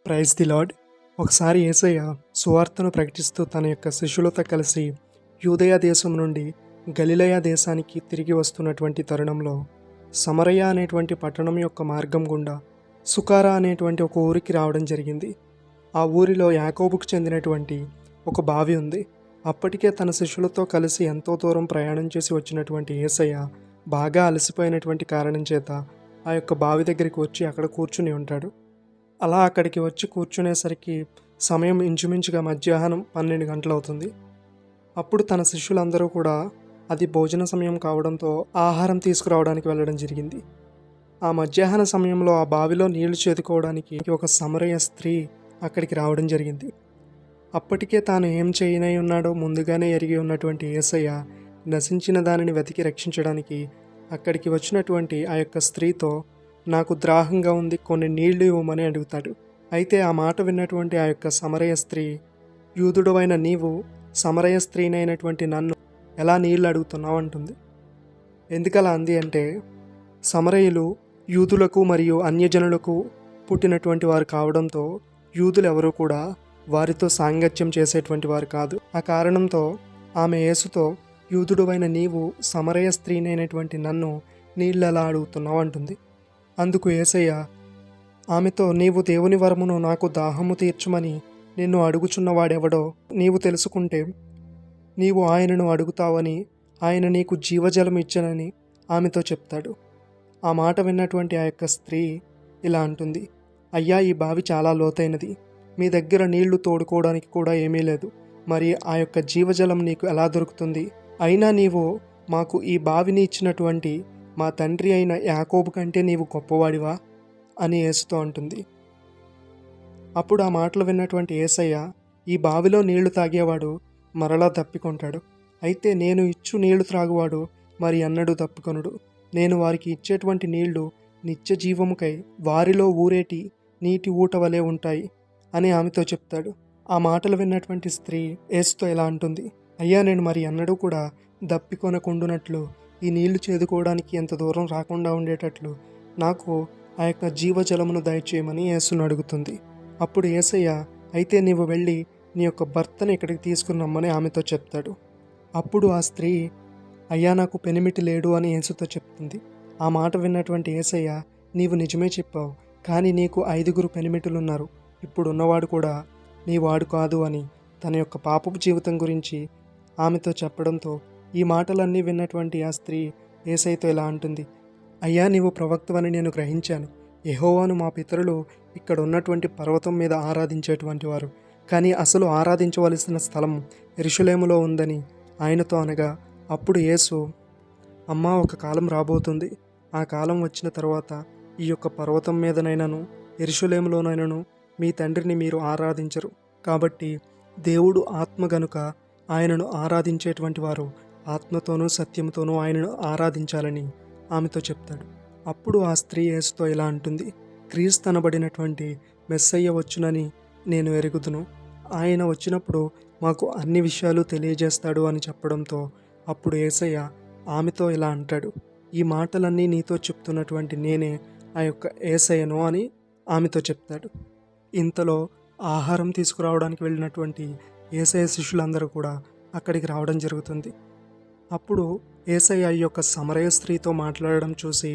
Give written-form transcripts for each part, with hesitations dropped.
Praise the lord. ఒకసారి యేసయ్య సువార్తను ప్రకటిస్తూ తన యొక్క శిష్యులతో కలిసి యూదయ దేశం నుండి గలిలయ దేశానికి తిరిగి వస్తున్నటువంటి తరుణంలో సమరయ అనేటువంటి పట్టణం యొక్క మార్గం గుండా సుకారా అనేటువంటి ఒక ఊరికి రావడం జరిగింది. ఆ ఊరిలో యాకోబుకు చెందినటువంటి ఒక బావి ఉంది. అప్పటికే తన శిష్యులతో కలిసి ఎంతో దూరం ప్రయాణం చేసి వచ్చినటువంటి యేసయ్య బాగా అలసిపోయినటువంటి కారణం చేత ఆ యొక్క బావి దగ్గరికి వచ్చి అక్కడ కూర్చుని ఉంటాడు. అలా అక్కడికి వచ్చి కూర్చునేసరికి సమయం ఇంచుమించుగా మధ్యాహ్నం 12 గంటలు అవుతుంది. అప్పుడు తన శిష్యులందరూ కూడా అది భోజన సమయం కావడంతో ఆహారం తీసుకురావడానికి వెళ్ళడం జరిగింది. ఆ మధ్యాహ్న సమయంలో ఆ బావిలో నీళ్లు చేదుకోవడానికి ఒక సమరయ స్త్రీ అక్కడికి రావడం జరిగింది. అప్పటికే తాను ఏం చేయనై ఉన్నాడో ముందుగానే ఎరిగి ఉన్నటువంటి యేసయ్య నశించిన దానిని వెతికి రక్షించడానికి అక్కడికి వచ్చినటువంటి ఆ యొక్క స్త్రీతో నాకు దాహంగా ఉంది, కొన్ని నీళ్లు ఇవ్వమని అడుగుతాడు. అయితే ఆ మాట విన్నటువంటి ఆ యొక్క సమరయ స్త్రీ, యూదుడవైన నీవు సమరయ స్త్రీనైనటువంటి నన్ను ఎలా నీళ్లు అడుగుతున్నావు అంటుంది. ఎందుకలా అంది అంటే, సమరయులు యూదులకు మరియు అన్యజనులకు పుట్టినటువంటి వారు కావడంతో యూదులు ఎవరూ కూడా వారితో సాంగత్యం చేసేటువంటి వారు కాదు. ఆ కారణంతో ఆమె యేసుతో, యూదుడవైన నీవు సమరయ స్త్రీనైనటువంటి నన్ను నీళ్ళు ఎలా అడుగుతున్నావు అంటుంది. అందుకు యేసయ్య ఆమెతో, నీవు దేవుని వరమును నాకు దాహము తీర్చుమని నిన్ను అడుగుచున్నవాడెవడో నీవు తెలుసుకుంటే నీవు ఆయనను అడుగుతావని, ఆయన నీకు జీవజలం ఇచ్చనని ఆమెతో చెప్తాడు. ఆ మాట విన్నటువంటి ఆ యొక్క స్త్రీ ఇలా అంటుంది, అయ్యా, ఈ బావి చాలా లోతైనది, మీ దగ్గర నీళ్లు తోడుకోవడానికి కూడా ఏమీ లేదు, మరి ఆ యొక్క జీవజలం నీకు ఎలా దొరుకుతుంది? అయినా నీవు మాకు ఈ బావిని ఇచ్చినటువంటి మా తండ్రి అయిన యాకోబు కంటే నీవు గొప్పవాడివా అని యేసుతో అంటుంది. అప్పుడు ఆ మాటలు విన్నటువంటి యేసయ్య, ఈ బావిలో నీళ్లు తాగేవాడు మరలా తప్పికొంటాడు, అయితే నేను ఇచ్చు నీళ్లు త్రాగువాడు మరి అన్నడు తప్పికొనుడు. నేను వారికి ఇచ్చేటువంటి నీళ్లు నిత్య జీవముకై వారిలో ఊరేటి నీటి ఊట వలె ఉంటాయి అని ఆమెతో చెప్తాడు. ఆ మాటలు విన్నటువంటి స్త్రీ యేసుతో ఇలా అంటుంది, అయ్యా, నేను మరి అన్నడూ కూడా దప్పికొనకుండునట్లు ఈ నీళ్లు చేదుకోవడానికి ఎంత దూరం రాకుండా ఉండేటట్లు నాకు ఆ యొక్క జీవజలమును దయచేయమని యేసును అడుగుతుంది. అప్పుడు యేసయ్య, అయితే నీవు వెళ్ళి నీ యొక్క భర్తను ఇక్కడికి తీసుకుని రమ్మని ఆమెతో చెప్తాడు. అప్పుడు ఆ స్త్రీ, అయ్యా, నాకు పెనిమిటి లేడు అని యేసుతో చెప్తుంది. ఆ మాట విన్నటువంటి యేసయ్య, నీవు నిజమే చెప్పావు, కానీ నీకు 5 పెనిమిటులున్నారు, ఇప్పుడు ఉన్నవాడు కూడా నీ వాడు కాదు అని తన యొక్క పాపపు జీవితం గురించి ఆమెతో చెప్పడంతో ఈ మాటలన్నీ విన్నటువంటి ఆ స్త్రీ యేసయ్యతో ఇలా అంటుంది, అయ్యా, నీవు ప్రవక్తవని నేను గ్రహించాను. యెహోవాను మా పితరులు ఇక్కడ ఉన్నటువంటి పర్వతం మీద ఆరాధించేటువంటి వారు, కానీ అసలు ఆరాధించవలసిన స్థలం యెరూషలేములో ఉందని ఆయనతో అనగా, అప్పుడు యేసు, అమ్మా, ఒక కాలం రాబోతుంది, ఆ కాలం వచ్చిన తర్వాత ఈ యొక్క పర్వతం మీదనైనను యెరూషలేములోనైనను మీ తండ్రిని మీరు ఆరాధించరు. కాబట్టి దేవుడు ఆత్మ గనుక ఆయనను ఆరాధించేటువంటి వారు ఆత్మతోనూ సత్యంతోనూ ఆయనను ఆరాధించాలని ఆమెతో చెప్తాడు. అప్పుడు ఆ స్త్రీ యేసుతో ఇలా అంటుంది, క్రీస్తు అనబడినటువంటి మెస్సయ్య వచ్చునని నేను ఎరుగుదును, ఆయన వచ్చినప్పుడు మాకు అన్ని విషయాలు తెలియజేస్తాడు అని చెప్పడంతో అప్పుడు యేసయ్య ఆమెతో ఇలా అంటాడు, ఈ మాటలన్నీ నీతో చెప్తున్నటువంటి నేనే ఆ యొక్క యేసయ్యను అని ఆమెతో చెప్తాడు. ఇంతలో ఆహారం తీసుకురావడానికి వెళ్ళినటువంటి యేసయ్య శిష్యులందరూ కూడా అక్కడికి రావడం జరుగుతుంది. అప్పుడు యేసయ్య ఈ యొక్క సమరయ స్త్రీతో మాట్లాడడం చూసి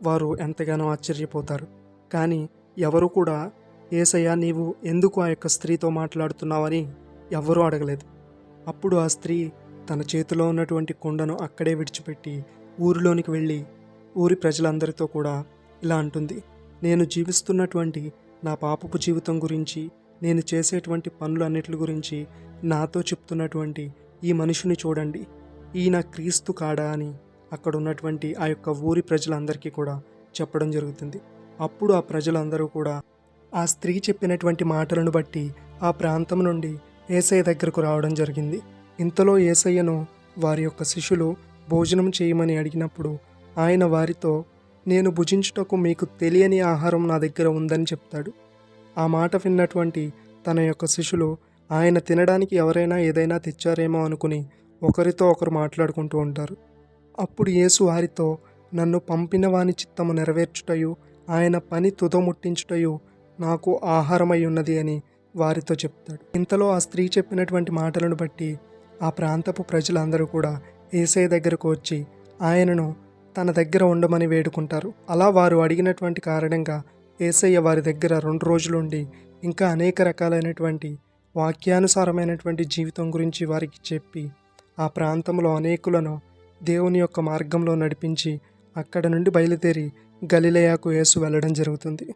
వారు ఎంతగానో ఆశ్చర్యపోతారు. కానీ ఎవరు కూడా, యేసయ్య, నీవు ఎందుకు ఆ యొక్క స్త్రీతో మాట్లాడుతున్నావని ఎవరూ అడగలేదు. అప్పుడు ఆ స్త్రీ తన చేతిలో ఉన్నటువంటి కుండను అక్కడే విడిచిపెట్టి ఊరిలోనికి వెళ్ళి ఊరి ప్రజలందరితో కూడా ఇలా అంటుంది, నేను జీవిస్తున్నటువంటి నా పాపపు జీవితం గురించి, నేను చేసేటువంటి పనులన్నిటి గురించి నాతో చెప్తున్నటువంటి ఈ మనిషిని చూడండి, ఈయన క్రీస్తు కాడా అని అక్కడ ఉన్నటువంటి ఆ యొక్క ఊరి ప్రజలందరికీ కూడా చెప్పడం జరుగుతుంది. అప్పుడు ఆ ప్రజలందరూ కూడా ఆ స్త్రీ చెప్పినటువంటి మాటలను బట్టి ఆ ప్రాంతం నుండి యేసయ్య దగ్గరకు రావడం జరిగింది. ఇంతలో యేసయ్యను వారి యొక్క శిష్యులు భోజనం చేయమని అడిగినప్పుడు ఆయన వారితో, నేను భుజించుటకు మీకు తెలియని ఆహారం నా దగ్గర ఉందని చెప్తాడు. ఆ మాట విన్నటువంటి తన యొక్క శిష్యులు ఆయన తినడానికి ఎవరైనా ఏదైనా తెచ్చారేమో అనుకుని ఒకరితో ఒకరు మాట్లాడుకుంటూ ఉంటారు. అప్పుడు యేసు వారితో, నన్ను పంపిన వాని చిత్తము నెరవేర్చుటయు ఆయన పని తుదముట్టించుటయు నాకు ఆహారమై ఉన్నది అని వారితో చెప్తాడు. ఇంతలో ఆ స్త్రీ చెప్పినటువంటి మాటలను బట్టి ఆ ప్రాంతపు ప్రజలందరూ కూడా యేసయ్య దగ్గరకు వచ్చి ఆయనను తన దగ్గర ఉండమని వేడుకుంటారు. అలా వారు అడిగినటువంటి కారణంగా యేసయ్య వారి దగ్గర 2 రోజులుండి ఇంకా అనేక రకాలైనటువంటి వాక్యానుసారమైనటువంటి జీవితం గురించి వారికి చెప్పి ఆ ప్రాంతంలో అనేకులను దేవుని యొక్క మార్గంలో నడిపించి అక్కడ నుండి బయలుదేరి గలిలయకు యేసు వెళ్ళడం జరుగుతుంది.